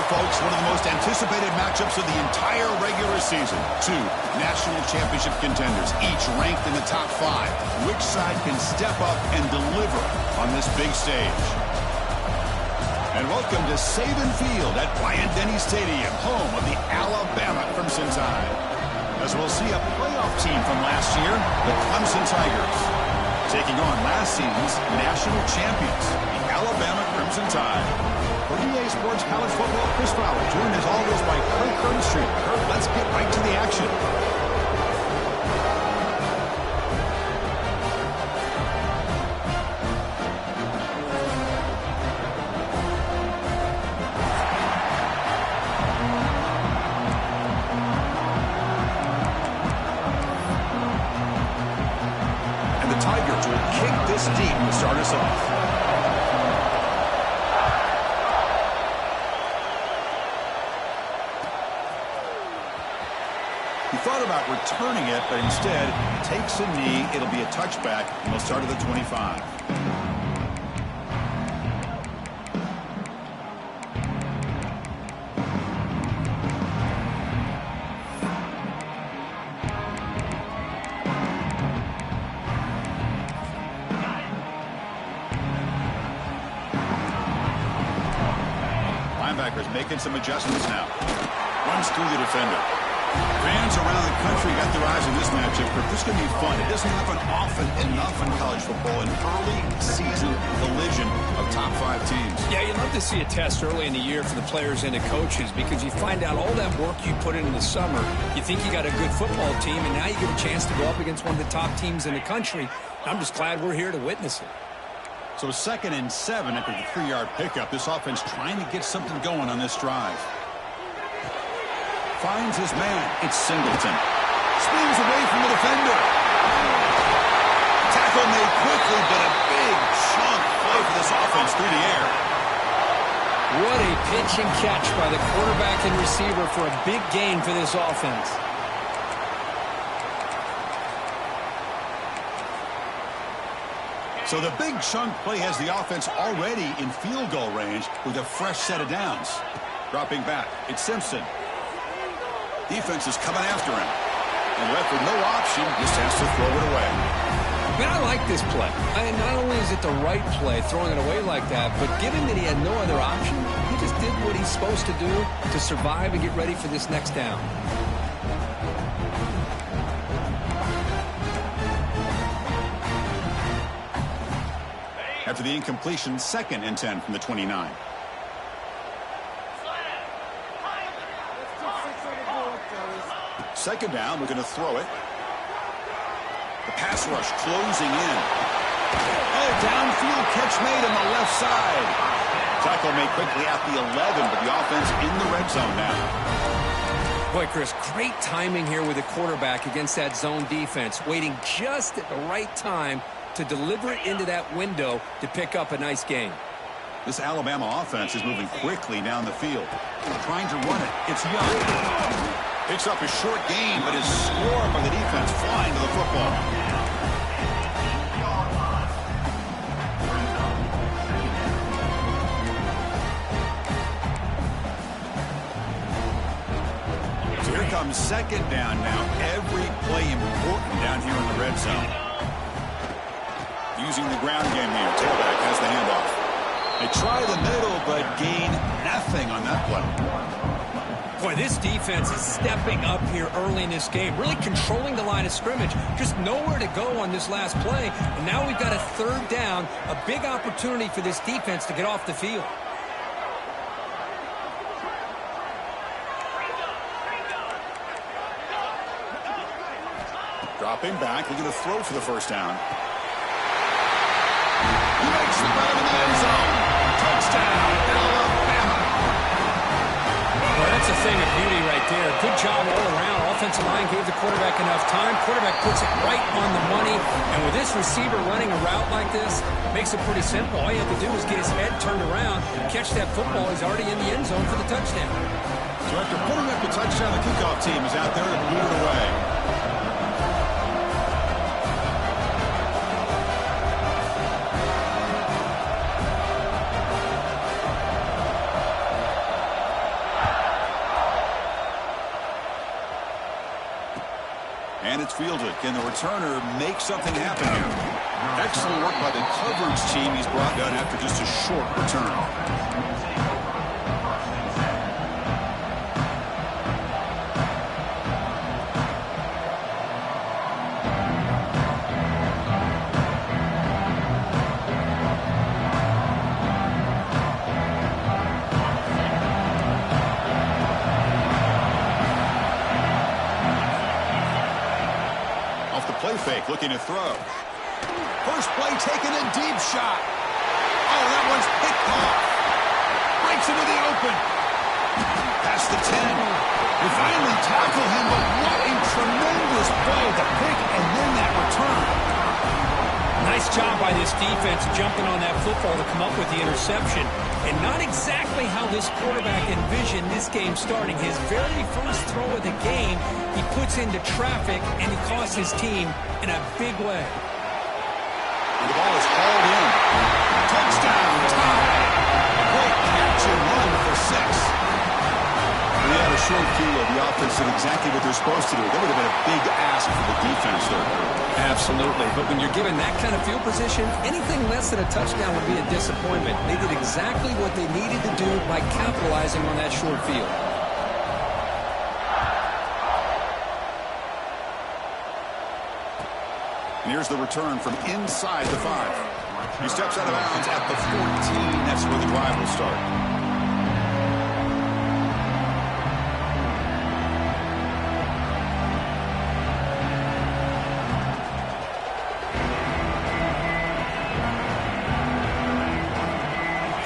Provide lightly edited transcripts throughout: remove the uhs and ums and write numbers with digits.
folks, one of the most anticipated matchups of the entire regular season. Two national championship contenders, each ranked in the top 5. Which side can step up and deliver on this big stage? And welcome to Saban Field at Bryant-Denny Stadium, home of the Alabama Crimson Tide. As we'll see a playoff team from last year, the Clemson Tigers, taking on last season's national champions, the Alabama Crimson Tide. For EA Sports College Football, Chris Fowler, joined as always by Kurt Kernstreet. Kurt, let's get right to the action. And the Tigers will kick this deep to start us off. He thought about returning it, but instead takes a knee. It'll be a touchback, and we'll start at the 25. Linebackers making some adjustments now. Runs through the defender. Fans around the country got their eyes on this matchup. This is going to be fun. It doesn't happen often enough in college football, an early season collision of top 5 teams. Yeah, you love to see a test early in the year for the players and the coaches because you find out all that work you put in the summer. You think you got a good football team, and now you get a chance to go up against one of the top teams in the country. I'm just glad we're here to witness it. So 2nd and 7 after the 3-yard pickup. This offense trying to get something going on this drive. Finds his man. It's Singleton. Spins away from the defender. Tackle made quickly, but a big chunk play for this offense through the air. What a pitch and catch by the quarterback and receiver for a big gain for this offense. So the big chunk play has the offense already in field goal range with a fresh set of downs. Dropping back. It's Simpson. Defense is coming after him. And left with no option, just has to throw it away. Man, I like this play. Not only is it the right play, throwing it away like that, but given that he had no other option, he just did what he's supposed to do to survive and get ready for this next down. After the incompletion, 2nd and 10 from the 29. Second down, we're going to throw it. The pass rush closing in. Oh, downfield catch made on the left side. Tackle made quickly at the 11, but the offense in the red zone now. Boy, Chris, great timing here with the quarterback against that zone defense, waiting just at the right time to deliver it into that window to pick up a nice gain. This Alabama offense is moving quickly down the field. Trying to run it. It's Young. Picks up a short gain, but is scored by the defense flying to the football. So here comes 2nd down now. Every play important down here in the red zone. Using the ground game here. Tailback has the handoff. They try the middle, but gain nothing on that play. Boy, this defense is stepping up here early in this game, really controlling the line of scrimmage. Just nowhere to go on this last play. And now we've got a 3rd down, a big opportunity for this defense to get off the field. Dropping back, looking to throw for the 1st down. He makes the grab in the end zone. Touchdown, Alabama. Well, that's a thing of beauty right there. Good job all around. Offensive line gave the quarterback enough time. Quarterback puts it right on the money. And with this receiver running a route like this, makes it pretty simple. All you have to do is get his head turned around, catch that football. He's already in the end zone for the touchdown. So after putting up the touchdown, the kickoff team is out there to boot it away. And it's fielded. Can the returner make something happen here? Excellent work by the coverage team. He's brought down after just a short return. Fake, looking to throw. First play taken, a deep shot. Oh, that one's picked off. Breaks into the open. Past the 10. They finally tackle him, but what a tremendous play. The pick and then that return. Nice job by this defense jumping on that football to come up with the interception. And not exactly how this quarterback envisioned this game starting. His very first throw of the game, he puts into traffic, and he costs his team in a big way. And the ball is hauled in. Touchdown, tie. A great catch and run for 6. We had a short view of the offense did exactly what they're supposed to do. That would have been a big ask for the defense there. Absolutely. But when you're given that kind of field position, anything less than a touchdown would be a disappointment. They did exactly what they needed to do by capitalizing on that short field. And here's the return from inside the 5. He steps out of bounds at the 14. That's where the drive will start.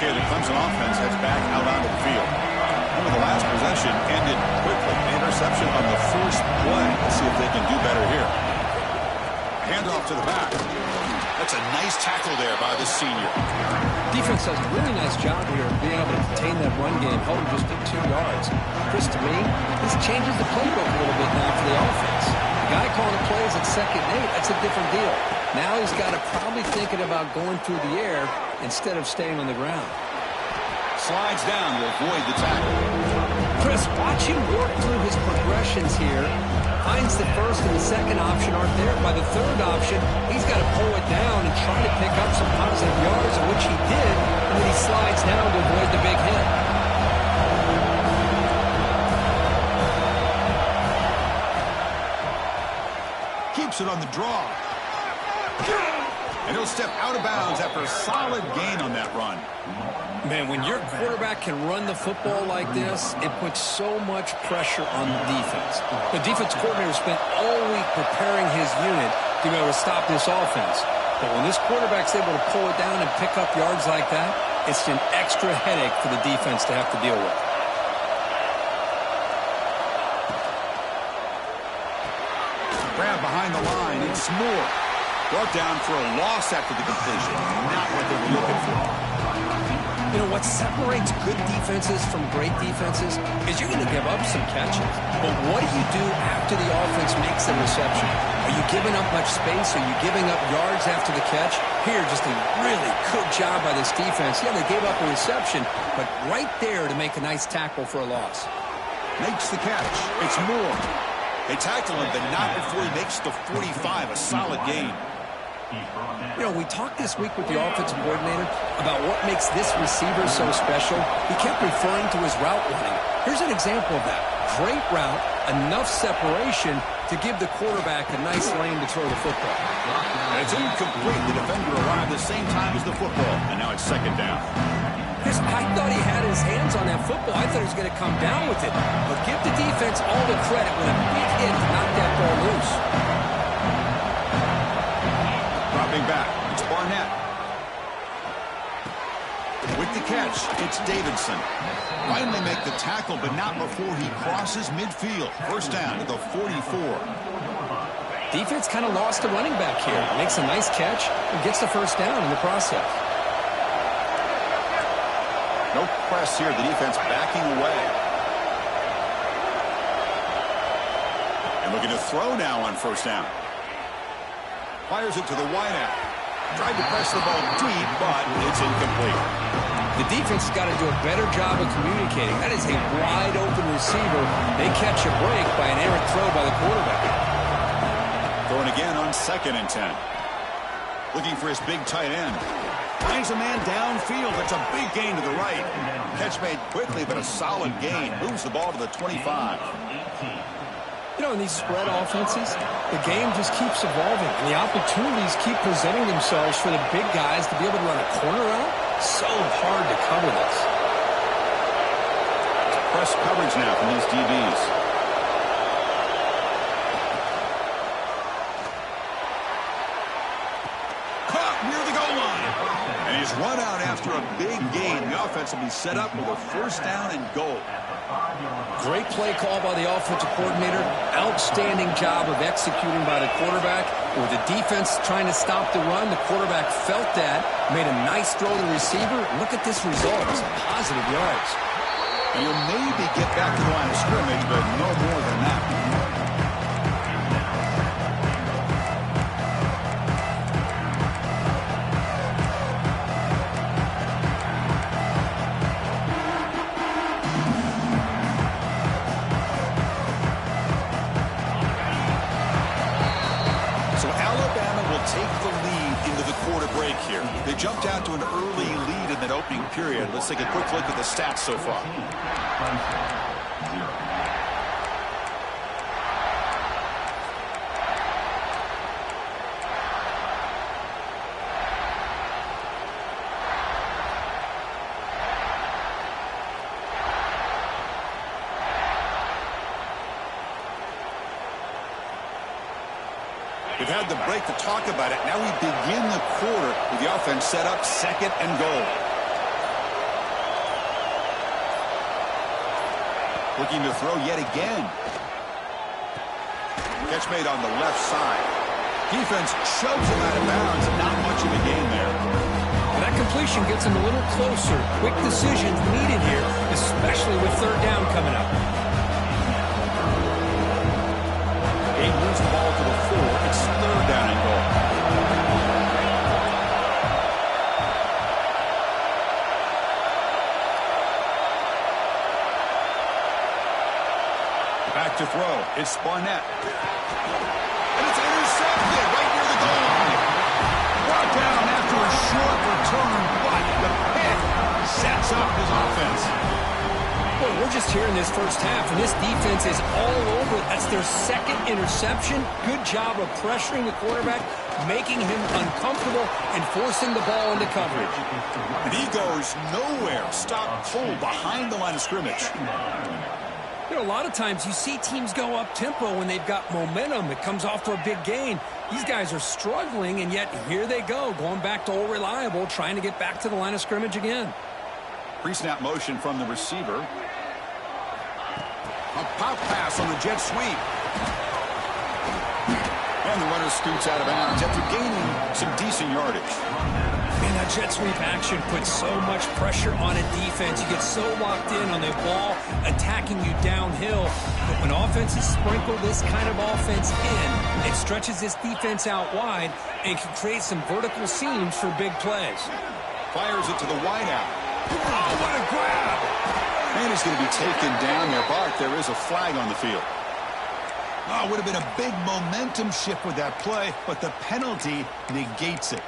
The Clemson offense heads back out onto the field. Remember, the last possession ended quickly. An interception on the first play. Let's see if they can do better here. Handoff to the back. That's a nice tackle there by the senior. Defense does a really nice job here of being able to contain that run game, held him just at 2 yards. Chris, to me, this changes the playbook a little bit now for the offense. The guy calling the plays at 2nd and 8, that's a different deal. Now he's got to probably thinking about going through the air instead of staying on the ground. Slides down to avoid the tackle. Chris, watch him work through his progressions here. Finds the first and the second option aren't there. By the third option, he's got to pull it down and try to pick up some positive yards, of which he did, and then he slides down to avoid the big hit. Keeps it on the draw. And he'll step out of bounds after a solid gain on that run. Man, when your quarterback can run the football like this, it puts so much pressure on the defense. The defense coordinator spent all week preparing his unit to be able to stop this offense. But when this quarterback's able to pull it down and pick up yards like that, it's an extra headache for the defense to have to deal with. Grab behind the line. It's Moore. Brought down for a loss after the completion. Not what they were looking for. You know, what separates good defenses from great defenses is you're going to give up some catches. But what do you do after the offense makes the reception? Are you giving up much space? Are you giving up yards after the catch? Here, just a really good job by this defense. Yeah, they gave up a reception, but right there to make a nice tackle for a loss. Makes the catch. It's Moore. They tackle him, but not before he makes the 45. A solid gain. You know, we talked this week with the offensive coordinator about what makes this receiver so special. He kept referring to his route running. Here's an example of that. Great route, enough separation to give the quarterback a nice lane to throw the football. And it's incomplete. The defender arrived the same time as the football, and now it's 2nd down. I thought he had his hands on that football. I thought he was going to come down with it. But give the defense all the credit with a big hit to knock that ball loose. Back. It's Barnett. With the catch, it's Davidson. Finally make the tackle, but not before he crosses midfield. First down to the 44. Defense kind of lost a running back here. Makes a nice catch and gets the first down in the process. No press here. The defense backing away. And looking to throw now on first down. Fires it to the wideout. Tried to press the ball deep, but it's incomplete. The defense has got to do a better job of communicating. That is a wide-open receiver. They catch a break by an errant throw by the quarterback. Going again on 2nd and 10. Looking for his big tight end. Finds a man downfield. It's a big gain to the right. Catch made quickly, but a solid gain. Moves the ball to the 25. You know, in these spread offenses, the game just keeps evolving, and the opportunities keep presenting themselves for the big guys to be able to run a corner out. So hard to cover this. Press coverage now from these DBs. Caught near the goal line. And he's run out after a big gain. The offense will be set up with a 1st down and goal. Great play call by the offensive coordinator. Outstanding job of executing by the quarterback. With the defense trying to stop the run, the quarterback felt that, made a nice throw to the receiver. Look at this result. It's positive yards. And you'll maybe get back to the line of scrimmage, but no more than that. They jumped out to an early lead in that opening period. Let's take a quick look at the stats so far. We've had the break to talk about it. Now we begin the quarter with the offense set up 2nd and goal. Looking to throw yet again. Catch made on the left side. Defense shoves him out of bounds. Not much of a gain there. And that completion gets him a little closer. Quick decisions needed here, especially with 3rd down coming up. He moves the ball to the 4. It's 3rd down and goal. Back to throw. It's Barnett. And it's intercepted right near the goal line. Brought down after a short return, but the pick sets up his offense. Well, we're just here in this first half, and this defense is all over. That's their 2nd interception. Good job of pressuring the quarterback, making him uncomfortable, and forcing the ball into coverage. And he goes nowhere. Stop cold behind the line of scrimmage. You know, a lot of times you see teams go up-tempo when they've got momentum. It comes off to a big gain. These guys are struggling, and yet here they go, going back to old reliable, trying to get back to the line of scrimmage again. Pre-snap motion from the receiver. A pop pass on the jet sweep. And the runner scoots out of bounds after gaining some decent yardage. Man, that jet sweep action puts so much pressure on a defense. You get so locked in on the ball attacking you downhill. But when offenses sprinkle this kind of offense in, it stretches this defense out wide and can create some vertical seams for big plays. Fires it to the wideout. Oh, what a grab! And he's going to be taken down there. Bart, there is a flag on the field. Oh, would have been a big momentum shift with that play, but the penalty negates it.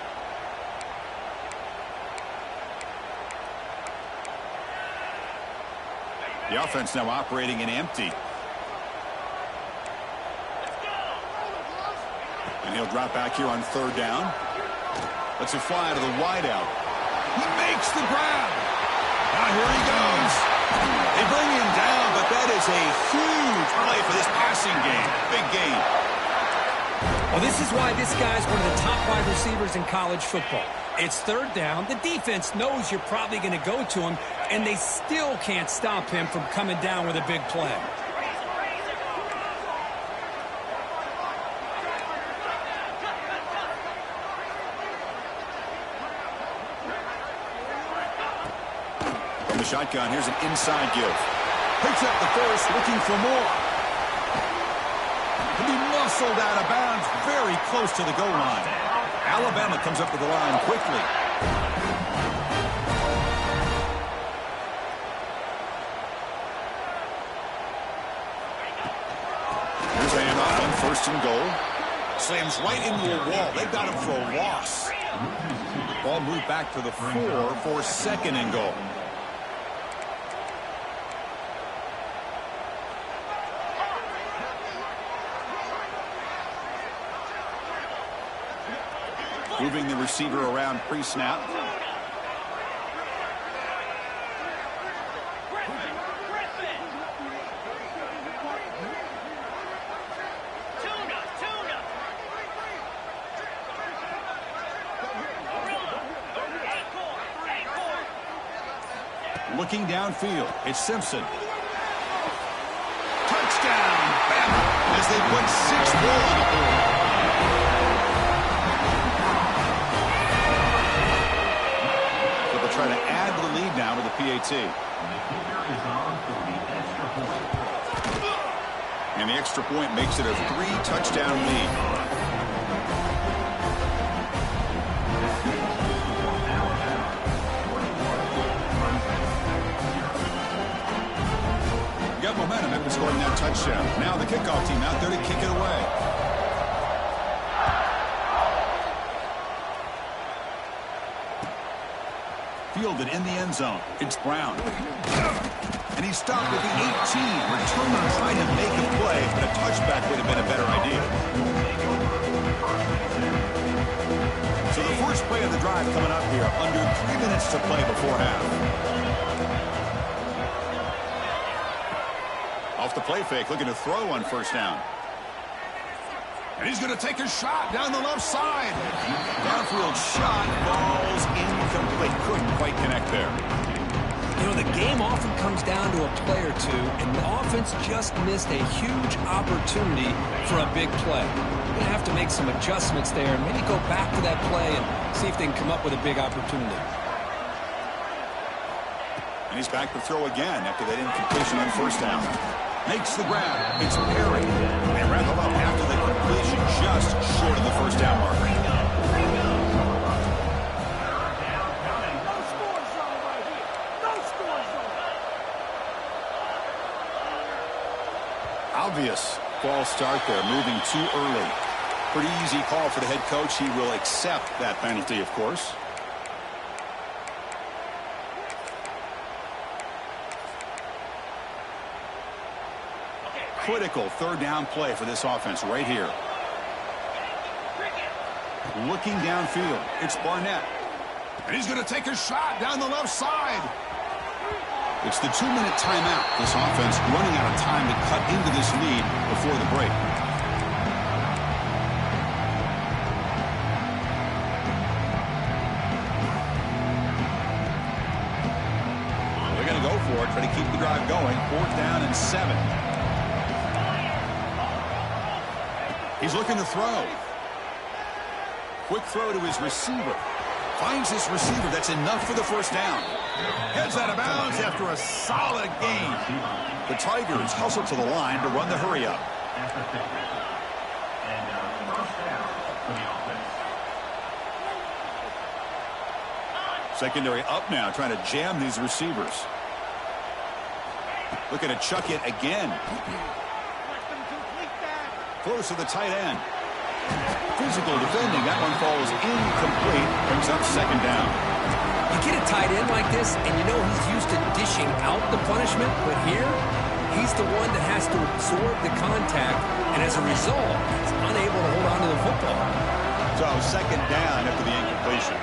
The offense now operating in empty. And he'll drop back here on 3rd down. Let's it fly to the wideout. He makes the grab. Now here he goes. They bring him down, but that is a huge play for this passing game. Big game. Well, this is why this guy's one of the top wide receivers in college football. It's 3rd down. The defense knows you're probably going to go to him, and they still can't stop him from coming down with a big play. From the shotgun, here's an inside give. Picks up the first, looking for more. Can be muscled out of bounds, very close to the goal line. Alabama comes up to the line quickly. Here's a handoff on 1st and goal. Slams right into a wall. They've got him for a loss. Ball moved back to the 4 for 2nd and goal. Moving the receiver around pre-snap. Looking downfield, it's Simpson. Touchdown, Bama, as they put 6 more on the board. So they'll try to add the lead now with the PAT. And the extra point makes it a 3-touchdown lead. Got momentum after scoring that touchdown. Now the kickoff team out there to kick it away. Fielded in the end zone. It's Brown. And he's stopped at the 18. Returner trying to make a play, but a touchback would have been a better idea. So the first play of the drive coming up here. Under 3 minutes to play before half. Off the play fake, looking to throw on 1st down. And he's going to take a shot down the left side. Downfield shot, falls incomplete. Couldn't quite connect there. You know, the game often comes down to a play or two, and the offense just missed a huge opportunity for a big play. They're going to have to make some adjustments there and maybe go back to that play and see if they can come up with a big opportunity. And he's back to throw again after that incompletion on 1st down. Makes the grab. It's Perry. They wrap him up after the completion just short of the 1st down marker. Obvious false start there, moving too early. Pretty easy call for the head coach. He will accept that penalty, of course. Critical 3rd down play for this offense right here. Looking downfield, it's Barnett. And he's going to take a shot down the left side. It's the 2-minute timeout. This offense running out of time to cut into this lead before the break. They're going to go for it, try to keep the drive going. 4th down and 7. He's looking to throw. Quick throw to his receiver. Finds his receiver. That's enough for the 1st down. Heads out of bounds after a solid gain. The Tigers hustle to the line to run the hurry up. Secondary up now, trying to jam these receivers. Looking to chuck it again. Close to the tight end. Physical defending. That one falls incomplete. Brings up 2nd down. You get a tight end like this, and you know he's used to dishing out the punishment, but here, he's the one that has to absorb the contact, and as a result, he's unable to hold on to the football. So 2nd down after the incompletion.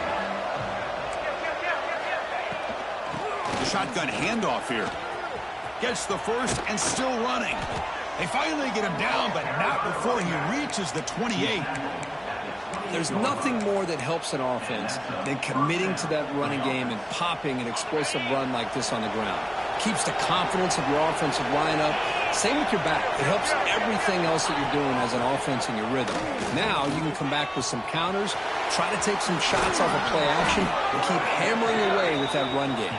The shotgun handoff here. Gets the 1st and still running. They finally get him down, but not before he reaches the 28. There's nothing more that helps an offense than committing to that running game and popping an explosive run like this on the ground. Keeps the confidence of your offensive lineup. Same with your back. It helps everything else that you're doing as an offense in your rhythm. Now you can come back with some counters, try to take some shots off of play action, and keep hammering away with that run game.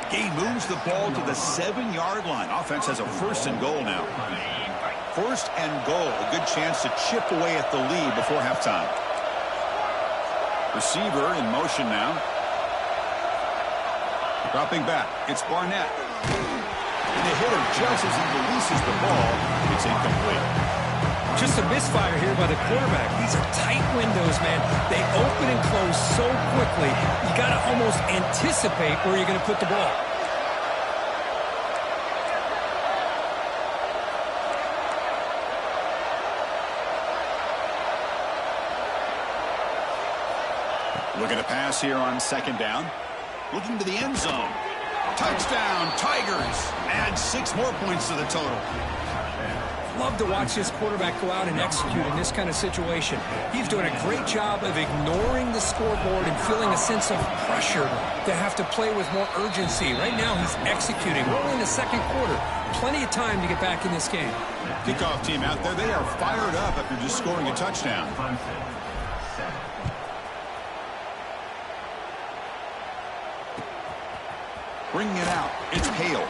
Gay moves the ball to the 7-yard line. Offense has a 1st and goal now. 1st and goal. A good chance to chip away at the lead before halftime. Receiver in motion now. Dropping back. It's Barnett. And they hit him just as he releases the ball. It's incomplete. Just a misfire here by the quarterback. These are tight windows, man. They open and close so quickly. You got to almost anticipate where you're going to put the ball. Looking to pass here on second down. Looking to the end zone. Touchdown, Tigers. Add 6 more points to the total. Love to watch this quarterback go out and execute in this kind of situation. He's doing a great job of ignoring the scoreboard and feeling a sense of pressure to have to play with more urgency. Right now, he's executing. We're only in the second quarter. Plenty of time to get back in this game. Kickoff team out there. They are fired up after just scoring a touchdown. Bringing it out, it's Hale.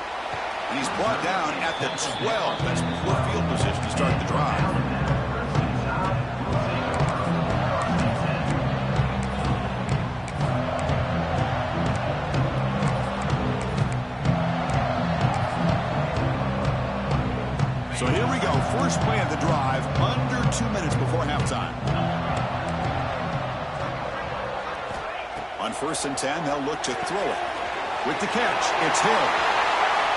And he's brought down at the 12. That's poor field position to start the drive. So here we go, first play of the drive, under 2 minutes before halftime. On 1st and 10, they'll look to throw it. With the catch, it's Hill.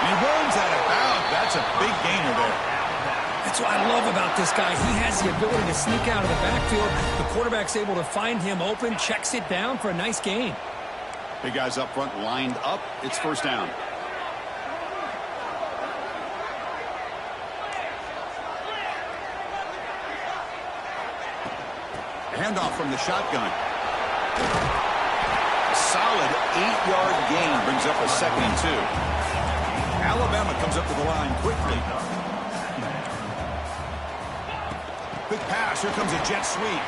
And he runs out of bounds. That's a big gainer there. That's what I love about this guy. He has the ability to sneak out of the backfield. The quarterback's able to find him open, checks it down for a nice gain. Big guys up front lined up. It's first down. Handoff from the shotgun. Solid 8-yard gain brings up a 2nd and 2. Alabama comes up to the line quickly. Big pass. Here comes a jet sweep.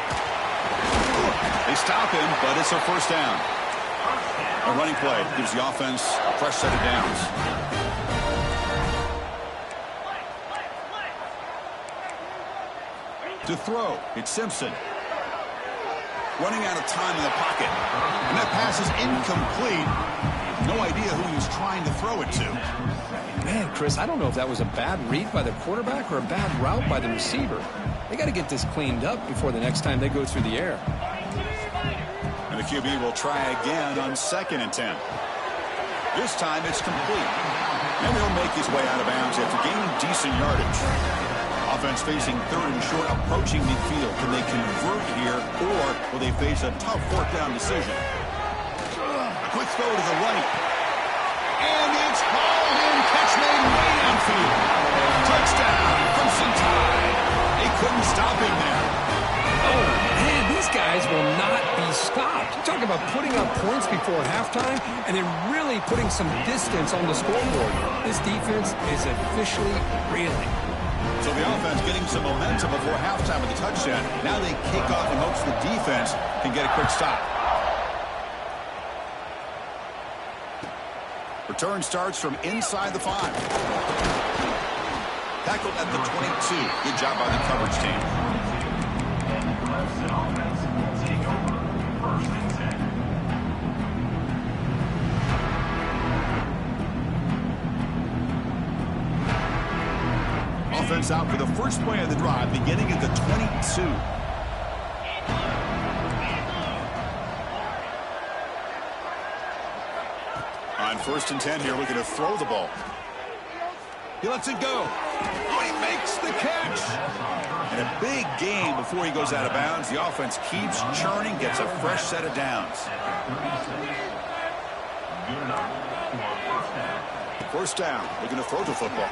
They stop him, but it's a first down. A running play gives the offense a fresh set of downs. To throw, it's Simpson. Running out of time in the pocket. And that pass is incomplete. No idea who he was trying to throw it to. Man, Chris, I don't know if that was a bad read by the quarterback or a bad route by the receiver. They got to get this cleaned up before the next time they go through the air. And the QB will try again on 2nd and 10. This time it's complete. And he'll make his way out of bounds after gaining decent yardage. Offense facing 3rd and short, approaching midfield. Can they convert here, or will they face a tough 4th down decision? A quick throw to the right. And it's hauled in. Catch made way downfield. Touchdown, Crimson Tide. They couldn't stop him there. Oh, man, these guys will not be stopped. Talk about putting up points before halftime and then really putting some distance on the scoreboard. This defense is officially reeling. So the offense getting some momentum before halftime with the touchdown. Now they kick off in hopes the defense can get a quick stop. Return starts from inside the 5. Tackled at the 22. Good job by the coverage team. Offense out for the first play of the drive, beginning at the 22. On 1st and 10 here, looking to throw the ball. He lets it go. Oh, he makes the catch. And a big gain before he goes out of bounds. The offense keeps churning, gets a fresh set of downs. First down, looking to throw the football.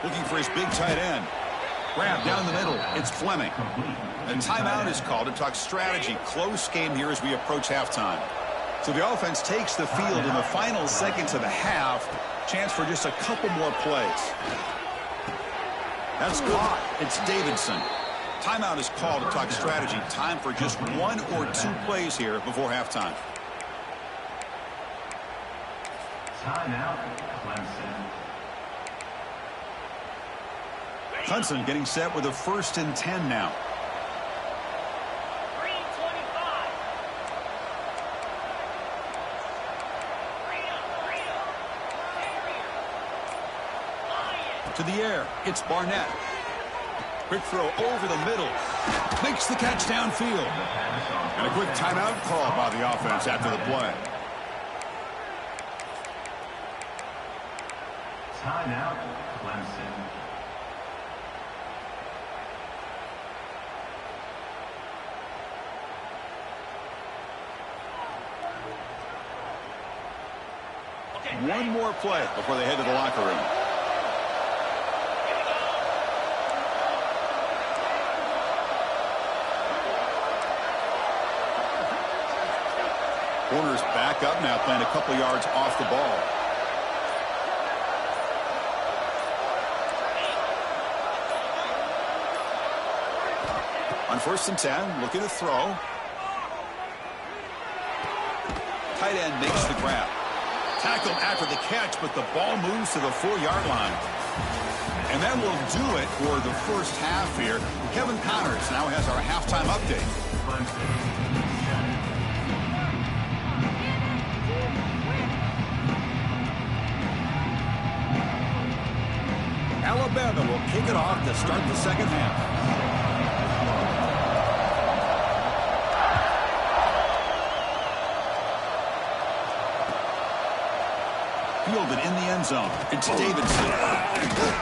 Looking for his big tight end. Grab down the middle. It's Fleming. A timeout is called to talk strategy. Close game here as we approach halftime. So the offense takes the field in the final seconds of the half. Chance for just a couple more plays. That's caught. It's Davidson. Timeout is called to talk strategy. Time for just 1 or 2 plays here before halftime. Timeout, Clemson. Clemson getting set with a 1st and 10 now. To the air, it's Barnett. Quick throw over the middle. Makes the catch downfield. And a quick timeout call by the offense after the play. Timeout, Clemson. One more play before they head to the locker room. Corners back up now, playing a couple yards off the ball. On 1st and 10, looking to throw. Tight end makes the grab. Tackled after the catch, but the ball moves to the 4-yard line. And that will do it for the first half here. Kevin Connors now has our halftime update. Alabama will kick it off to start the second half. Fielded in the end zone. It's Davidson.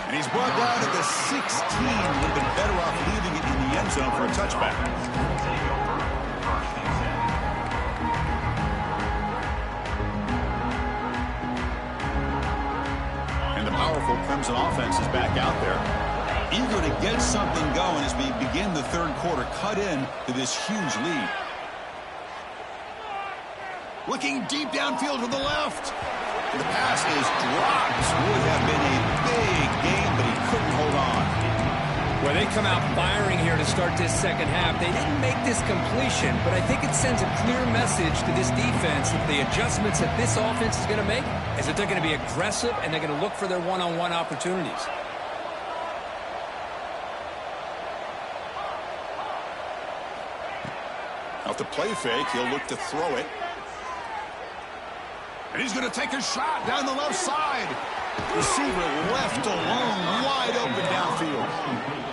And he's brought down at the 16. Would have been better off leaving it in the end zone for a touchback. And the powerful Clemson offense is back out there, eager to get something going as we begin the third quarter. Cut in to this huge lead. Looking deep downfield to the left. The pass is dropped. Would have been a big game, but he couldn't hold on. Well, they come out firing here to start this second half. They didn't make this completion, but I think it sends a clear message to this defense that the adjustments that this offense is going to make is that they're going to be aggressive and they're going to look for their one-on-one opportunities. Off the play fake, he'll look to throw it. And he's going to take a shot down the left side. Receiver left alone, wide open downfield.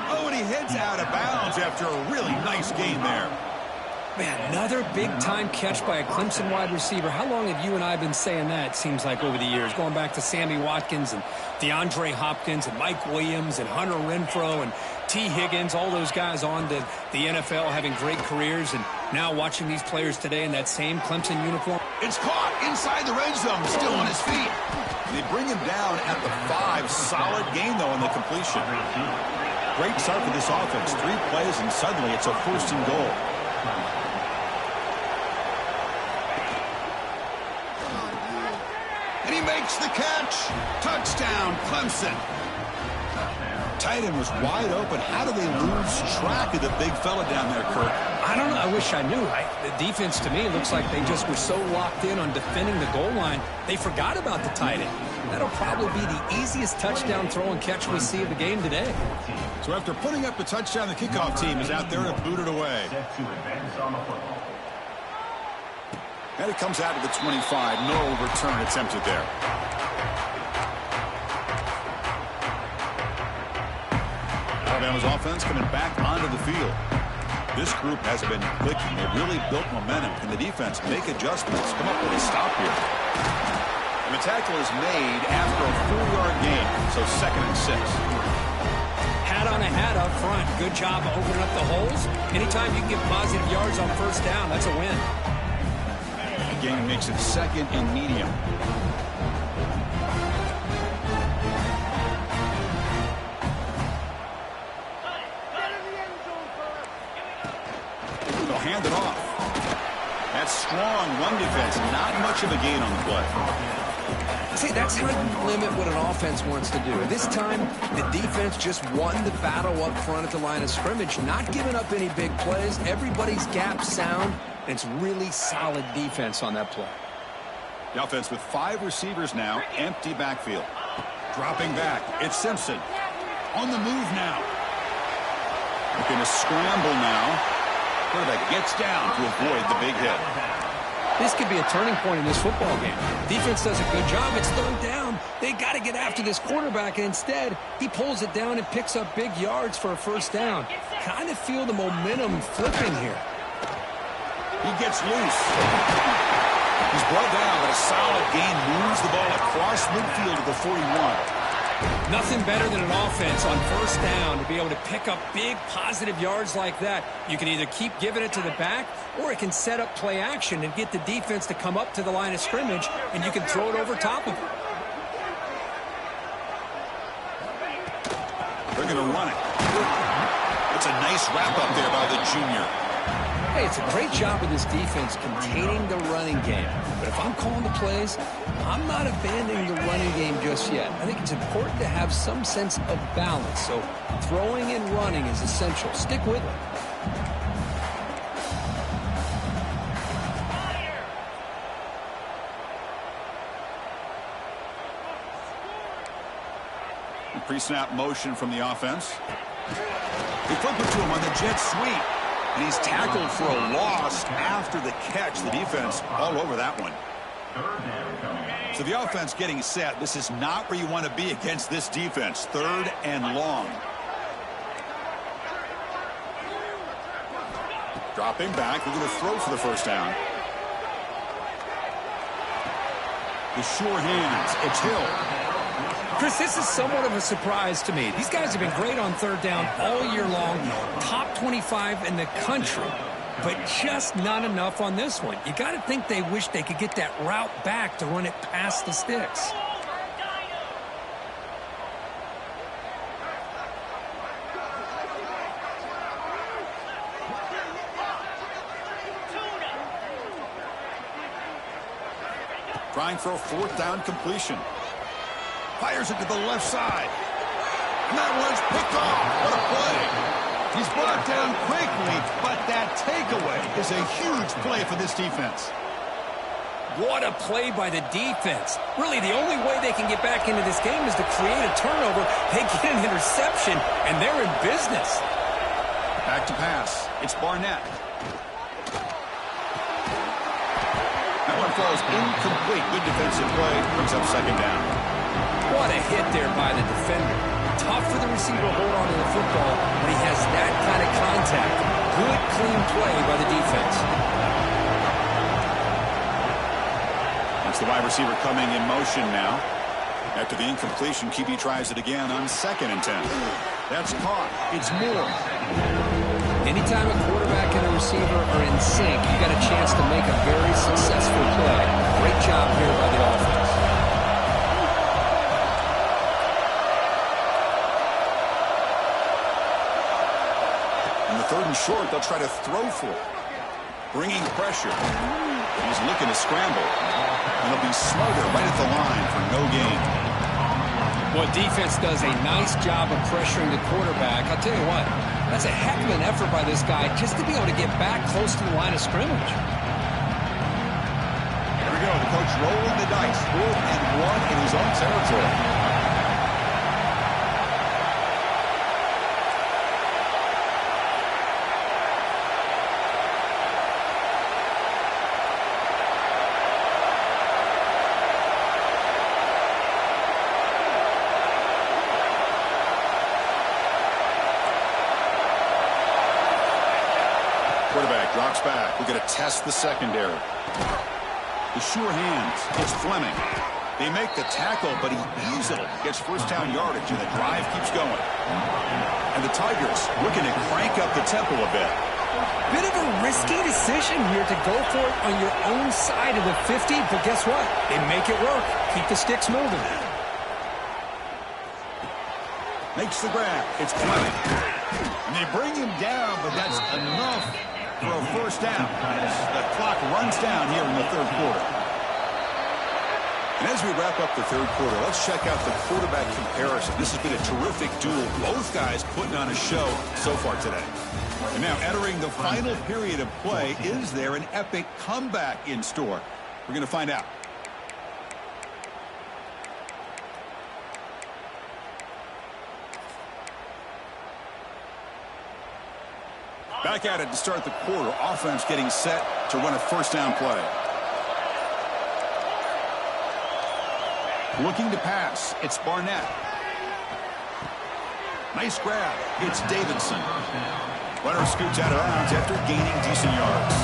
Oh, and he heads out of bounds after a really nice gain there. Man, another big-time catch by a Clemson wide receiver. How long have you and I been saying that, it seems like, over the years? Going back to Sammy Watkins and DeAndre Hopkins and Mike Williams and Hunter Renfrow and T. Higgins, all those guys on to the NFL having great careers, and now watching these players today in that same Clemson uniform. It's caught inside the red zone, still on his feet. They bring him down at the 5. Solid gain, though, in the completion. Great start for this offense. 3 plays, and suddenly it's a 1st and goal. And he makes the catch. Touchdown, Clemson. Tight end was wide open. How do they lose track of the big fella down there, Kirk? I don't know. I wish I knew. The defense, to me, looks like they just were so locked in on defending the goal line, they forgot about the tight end. That'll probably be the easiest touchdown throw and catch we see of the game today. So after putting up the touchdown, the kickoff team is out there to boot it away. And it comes out of the 25. No return attempted there. Alabama's offense coming back onto the field. This group has been clicking. They've really built momentum. Can the defense make adjustments? Come up with a stop here. And the tackle is made after a 4-yard gain, so 2nd and 6. Hat on a hat up front. Good job opening up the holes. Anytime you can get positive yards on 1st down, that's a win. Again, makes it 2nd and medium. They'll hand it off. That's strong run defense. Not much of a gain on the play. See, that's how you limit what an offense wants to do. This time, the defense just won the battle up front at the line of scrimmage, not giving up any big plays. Everybody's gap sound, and it's really solid defense on that play. The offense with 5 receivers now, empty backfield. Dropping back, it's Simpson. On the move now. Looking to scramble now. Quarterback gets down to avoid the big hit. This could be a turning point in this football game. Defense does a good job. It's third down. They got to get after this quarterback, and instead, he pulls it down and picks up big yards for a first down. Kind of feel the momentum flipping here. He gets loose. He's brought down, but a solid gain moves the ball across midfield to the 41. Nothing better than an offense on first down to be able to pick up big positive yards like that. You can either keep giving it to the back, or it can set up play action and get the defense to come up to the line of scrimmage, and you can throw it over top of it. They're going to run it. It's a nice wrap up there by the junior. Hey, it's a great job of this defense containing the running game. But if I'm calling the plays, I'm not abandoning the running game just yet. I think it's important to have some sense of balance. So throwing and running is essential. Stick with it. Pre-snap motion from the offense. They flip it to him on the jet sweep. And he's tackled for a loss after the catch. The defense all over that one. So the offense getting set. This is not where you want to be against this defense. Third and long. Dropping back. We're going to throw for the first down. The sure hands. It's Hill. Chris, this is somewhat of a surprise to me. These guys have been great on third down all year long, top 25 in the country, but just not enough on this one. You got to think they wish they could get that route back to run it past the sticks. Trying for a fourth down completion. Fires it to the left side. And that one's picked off. What a play. He's brought down quickly, but that takeaway is a huge play for this defense. What a play by the defense. Really, the only way they can get back into this game is to create a turnover. They get an interception, and they're in business. Back to pass. It's Barnett. That one falls incomplete. Good defensive play. Brings up second down. What a hit there by the defender. Tough for the receiver to hold on to the football, but he has that kind of contact. Good, clean play by the defense. That's the wide receiver coming in motion now. After the incompletion, QB tries it again on 2nd and 10. That's caught. It's Moore. Anytime a quarterback and a receiver are in sync, you got a chance to make a very successful play. Great job here by the offense. Third and short, they'll try to throw for it. Bringing pressure. He's looking to scramble. And he'll be smarter right at the line for no gain. Well, defense does a nice job of pressuring the quarterback. I'll tell you what, that's a heck of an effort by this guy just to be able to get back close to the line of scrimmage. Here we go. The coach rolling the dice. 4th and 1 in his own territory. Quarterback drops back. We're going to test the secondary. The sure hands. It's Fleming. They make the tackle, but he easily gets first down yardage, and the drive keeps going. And the Tigers looking to crank up the tempo a bit. Bit of a risky decision here to go for it on your own side of the 50, but guess what? They make it work. Keep the sticks moving. Makes the grab. It's Fleming. And they bring him down, but that's enough for a first down as the clock runs down here in the third quarter. And as we wrap up the third quarter, let's check out the quarterback comparison. This has been a terrific duel. Both guys putting on a show so far today. And now entering the final period of play, is there an epic comeback in store? We're going to find out. Back at it to start the quarter. Offense getting set to run a first down play. Looking to pass. It's Barnett. Nice grab. It's Davidson. Runner scoots out of bounds after gaining decent yards.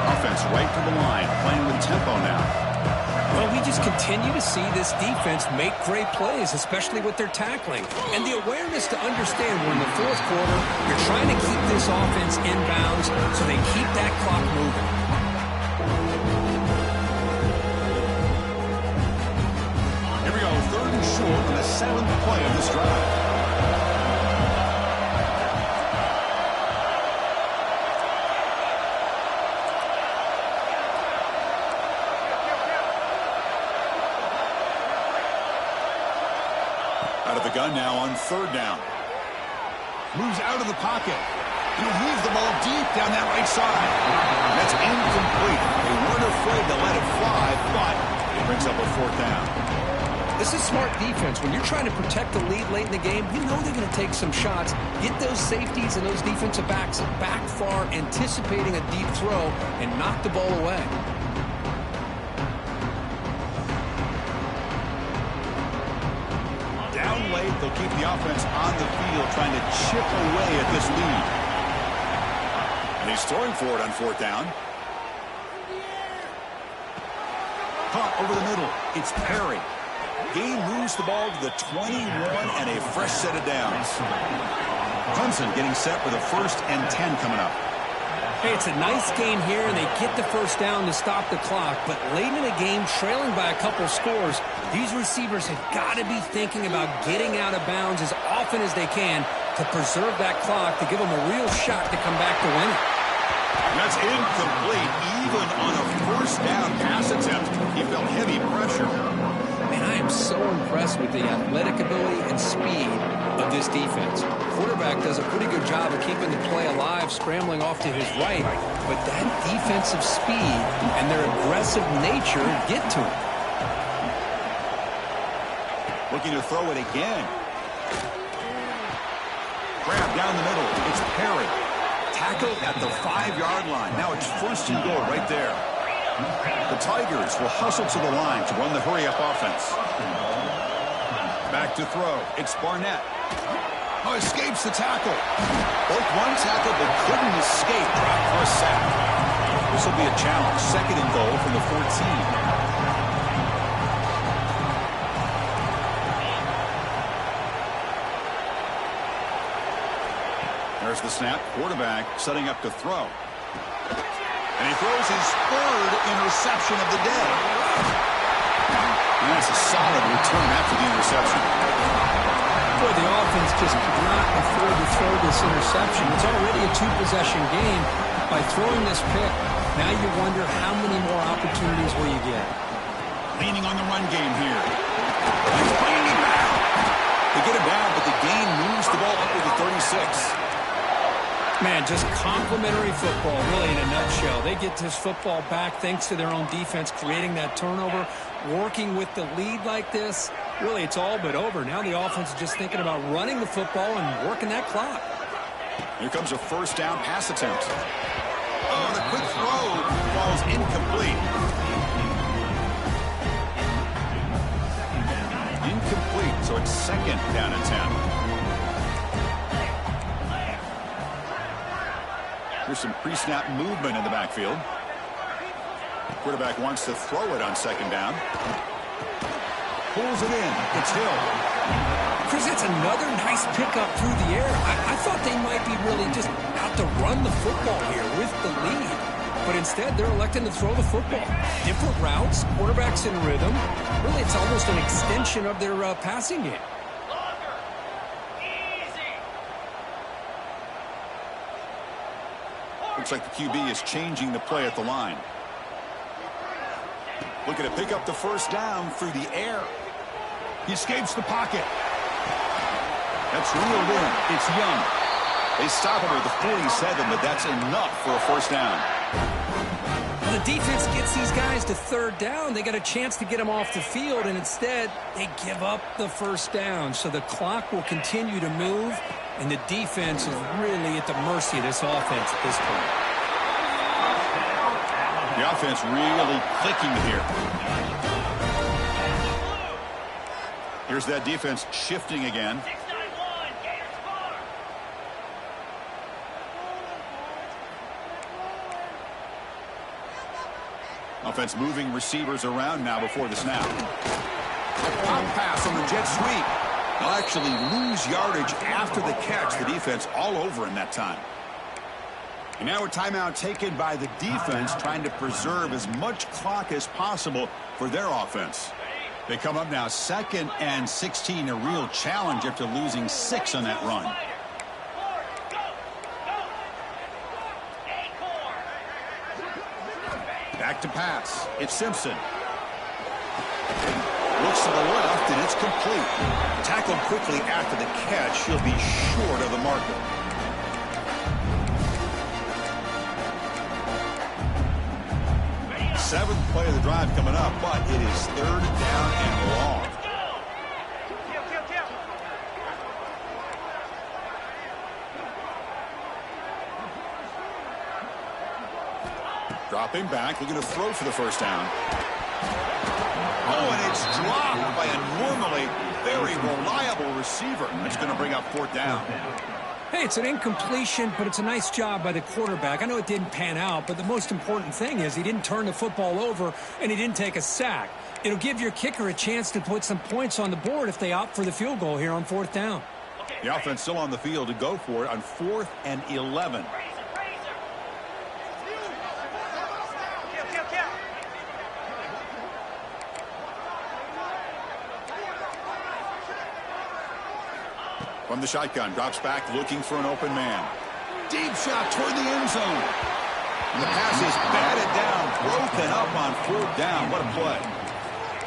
Offense right to the line, playing with tempo now. Well, we just continue to see this defense make great plays, especially with their tackling. And the awareness to understand we're in the fourth quarter, you're trying to keep this offense in bounds so they keep that clock moving. Here we go, 3rd and short on the 7th play of this drive. Out of the gun now on 3rd down. Moves out of the pocket. He'll move the ball deep down that right side. That's incomplete. They weren't afraid to let it fly, but it brings up a 4th down. This is smart defense. When you're trying to protect the lead late in the game, you know they're going to take some shots. Get those safeties and those defensive backs back far, anticipating a deep throw, and knock the ball away. Late, they'll keep the offense on the field trying to chip away at this lead. And he's throwing for it on 4th down. Caught over the middle. It's Perry. Gain moves the ball to the 21 and a fresh set of downs. Clemson getting set with a 1st and 10 coming up. Hey, it's a nice game here, and they get the 1st down to stop the clock. But late in the game, trailing by a couple scores, these receivers have got to be thinking about getting out of bounds as often as they can to preserve that clock to give them a real shot to come back to win it. That's incomplete. Even on a 1st down pass attempt, he felt heavy pressure. Man, I am so impressed with the athletic ability and speed of this defense. Quarterback does a pretty good job of keeping the play alive, scrambling off to his right, but that defensive speed and their aggressive nature get to him. Looking to throw it again. Grab down the middle. It's Perry. Tackle at the 5-yard line. Now it's 1st and goal right there. The Tigers will hustle to the line to run the hurry-up offense. Back to throw. It's Barnett. Oh, escapes the tackle. Both one tackle, but couldn't escape. Dropped for a sack. This will be a challenge. 2nd and goal from the 14. There's the snap. Quarterback setting up to throw. And he throws his 3rd interception of the day. And that's a solid return after the interception. Boy, the offense just could not afford to throw this interception. It's already a 2-possession game. By throwing this pick, now you wonder how many more opportunities will you get. Leaning on the run game here. He's finally back. They get him down, but the gain moves the ball up to the 36. Man, just complimentary football, really, in a nutshell. They get this football back thanks to their own defense, creating that turnover, working with the lead like this. Really, it's all but over. Now the offense is just thinking about running the football and working that clock. Here comes a 1st down pass attempt. Oh, the quick throw falls incomplete. Incomplete, so it's 2nd down and 10. There's some pre-snap movement in the backfield. Quarterback wants to throw it on 2nd down. Pulls it in. It's Hill. Chris, that's another nice pickup through the air. I thought they might be really just out to run the football here with the lead. But instead, they're electing to throw the football. Different routes, quarterbacks in rhythm. Really, it's almost an extension of their passing game. Looks like the QB is changing the play at the line. Looking to pick up the 1st down through the air. He escapes the pocket. That's reeled in. It's Young. They stop him at the 47, but that's enough for a 1st down. Well, the defense gets these guys to 3rd down. They got a chance to get them off the field, and instead they give up the 1st down. So the clock will continue to move, and the defense is really at the mercy of this offense at this point. The offense really clicking here. Here's that defense shifting again. Offense moving receivers around now before the snap. A pop pass on the jet sweep. They'll actually lose yardage after the catch. The defense all over in that time. And now a timeout taken by the defense, trying to preserve as much clock as possible for their offense. They come up now 2nd and 16, a real challenge after losing 6 on that run. Back to pass. It's Simpson. Looks to the left, and it's complete. Tackled quickly after the catch. He'll be short of the marker. Seventh play of the drive coming up, but it is 3rd down and long. Dropping back, looking to throw for the first down. Oh, and it's dropped by a normally very reliable receiver. That's going to bring up 4th down. Hey, it's an incompletion, but it's a nice job by the quarterback. I know it didn't pan out, but the most important thing is he didn't turn the football over and he didn't take a sack. It'll give your kicker a chance to put some points on the board if they opt for the field goal here on 4th down. The offense still on the field to go for it on 4th and 11. From the shotgun, drops back, looking for an open man. Deep shot toward the end zone. And the pass is batted down, broken up on 4th down. What a play.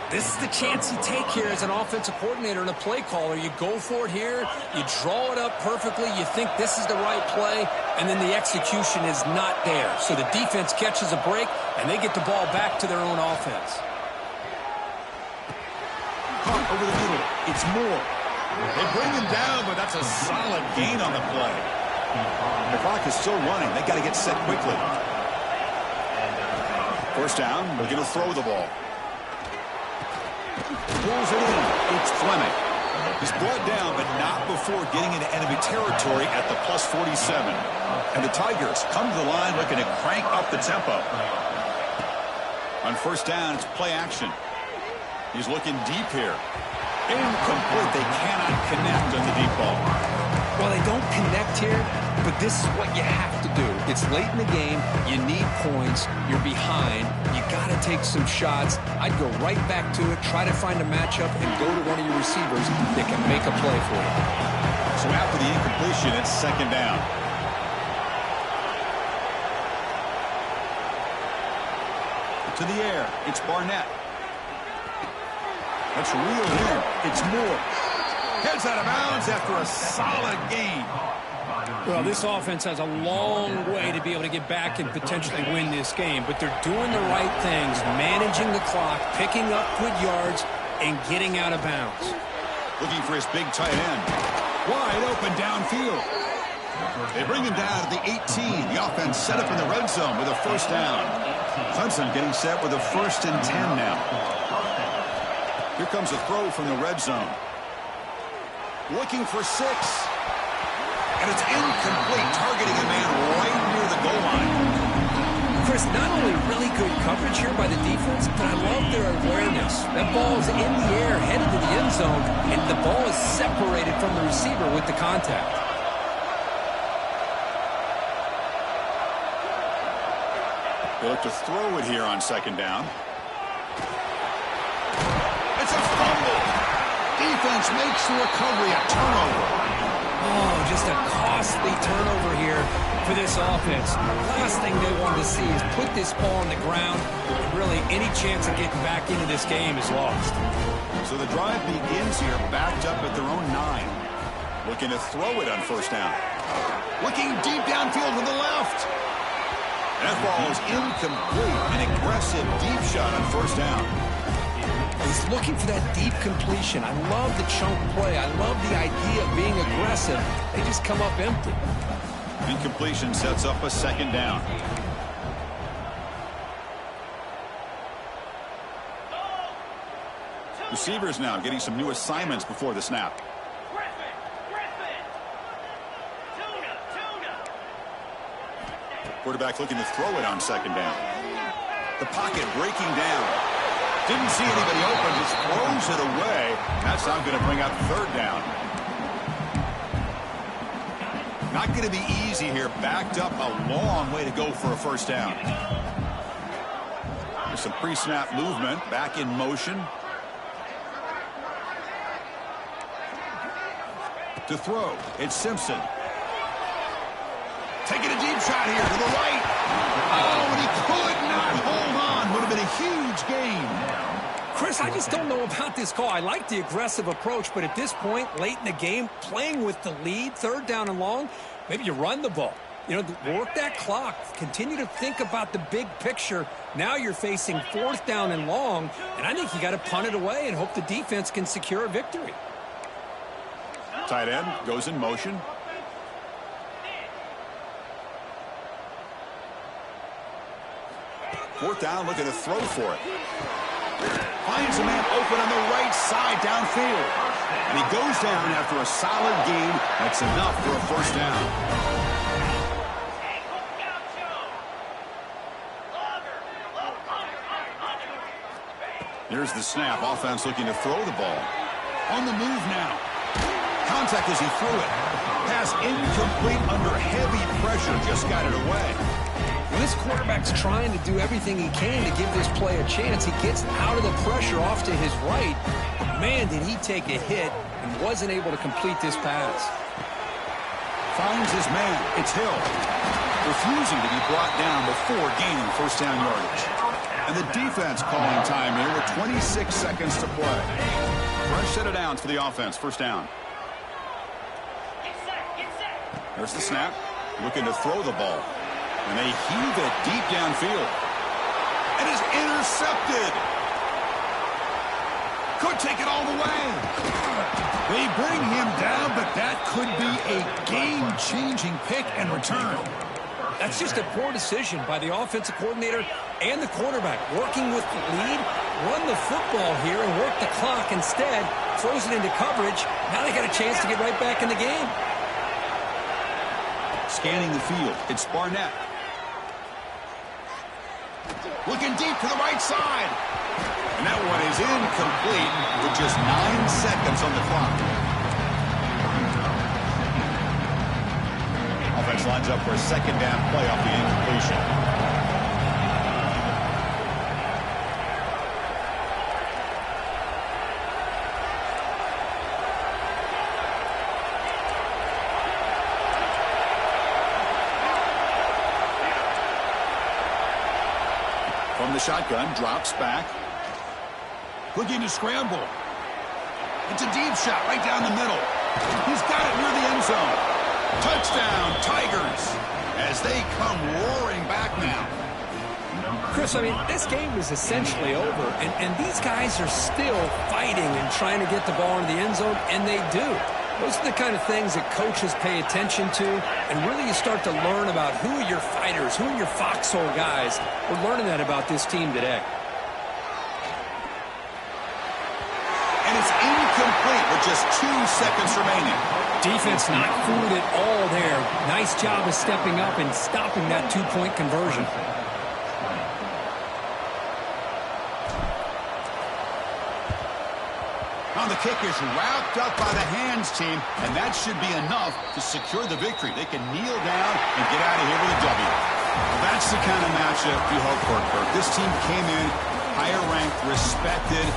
This is the chance you take here as an offensive coordinator and a play caller. You go for it here, you draw it up perfectly, you think this is the right play, and then the execution is not there. So the defense catches a break, and they get the ball back to their own offense. Caught over the middle. It's Moore. They bring him down, but that's a solid gain on the play. The clock is still running. They got to get set quickly. First down, we're going to throw the ball. Pulls it in. It's Fleming. He's brought down, but not before getting into enemy territory at the +47. And the Tigers come to the line looking to crank up the tempo. On first down, it's play action. He's looking deep here. Incomplete. They cannot connect on the deep ball. Well, they don't connect here, but this is what you have to do. It's late in the game. You need points. You're behind. You got to take some shots. I'd go right back to it, try to find a matchup, and go to one of your receivers that can make a play for you. So after the incompletion, it's 2nd down. To the air. It's Barnett. Let's reel in. It's Moore. Heads out of bounds after a solid gain. Well, this offense has a long way to be able to get back and potentially win this game, but they're doing the right things, managing the clock, picking up good yards, and getting out of bounds. Looking for his big tight end. Wide open downfield. They bring him down to the 18. The offense set up in the red zone with a first down. Clemson getting set with a 1st and 10 now. Here comes a throw from the red zone. Looking for 6. And it's incomplete, targeting a man right near the goal line. Chris, not only really good coverage here by the defense, but I love their awareness. That ball is in the air, headed to the end zone, and the ball is separated from the receiver with the contact. They look to throw it here on 2nd down. It's a fumble. Defense makes the recovery, a turnover. Oh, just a costly turnover here for this offense. Last thing they wanted to see is put this ball on the ground. Really, any chance of getting back into this game is lost. So the drive begins here, backed up at their own 9. Looking to throw it on first down. Looking deep downfield to the left. And that ball is incomplete. An aggressive deep shot on first down. He's looking for that deep completion. I love the chunk play. I love the idea of being aggressive. They just come up empty. Incompletion sets up a 2nd down. Receivers now getting some new assignments before the snap. Quarterback looking to throw it on second down. The pocket breaking down. Didn't see anybody open, just throws it away. That's not going to bring up third down. Not going to be easy here. Backed up a long way to go for a first down. There's some pre-snap movement. Back in motion. To throw, it's Simpson. Taking a deep shot here to the right. Oh, and he could not hold on. Would have been a huge gain. Chris, I just don't know about this call. I like the aggressive approach, but at this point, late in the game, playing with the lead, third down and long, maybe you run the ball. You know, work that clock. Continue to think about the big picture. Now you're facing fourth down and long, and I think you got to punt it away and hope the defense can secure a victory. Tight end goes in motion. Fourth down, looking to throw for it. Finds a man open on the right side downfield. And he goes down after a solid gain. That's enough for a first down. Here's the snap. Offense looking to throw the ball. On the move now. Contact as he threw it. Pass incomplete under heavy pressure. Just got it away. When this quarterback's trying to do everything he can to give this play a chance, he gets out of the pressure off to his right. But man, did he take a hit and wasn't able to complete this pass. Finds his man. It's Hill. Refusing to be brought down before gaining first down yardage. And the defense calling time here with 26 seconds to play. Fresh set of downs for the offense. First down. There's the snap. Looking to throw the ball. And they heave it deep downfield. It is intercepted. Could take it all the way. They bring him down, but that could be a game-changing pick and return. That's just a poor decision by the offensive coordinator and the quarterback. Working with the lead, run the football here and work the clock instead. Throws it into coverage. Now they got a chance to get right back in the game. Scanning the field, it's Barnett. Looking deep to the right side. And that one is incomplete with just 9 seconds on the clock. Offense lines up for a second down play off the incompletion. From the shotgun, drops back. Looking to scramble. It's a deep shot right down the middle. He's got it near the end zone. Touchdown, Tigers, as they come roaring back now. Chris, I mean, this game is essentially over, and these guys are still fighting and trying to get the ball into the end zone, and they do. Those are the kind of things that coaches pay attention to, and really you start to learn about who are your fighters, who are your foxhole guys. We're learning that about this team today. And it's incomplete with just 2 seconds remaining. Defense not fooled at all there. Nice job of stepping up and stopping that 2-point conversion. The kick is wrapped up by the hands team, and that should be enough to secure the victory. They can kneel down and get out of here with a W. Well, that's the kind of matchup you hope for, Kirk. This team came in higher ranked, respected,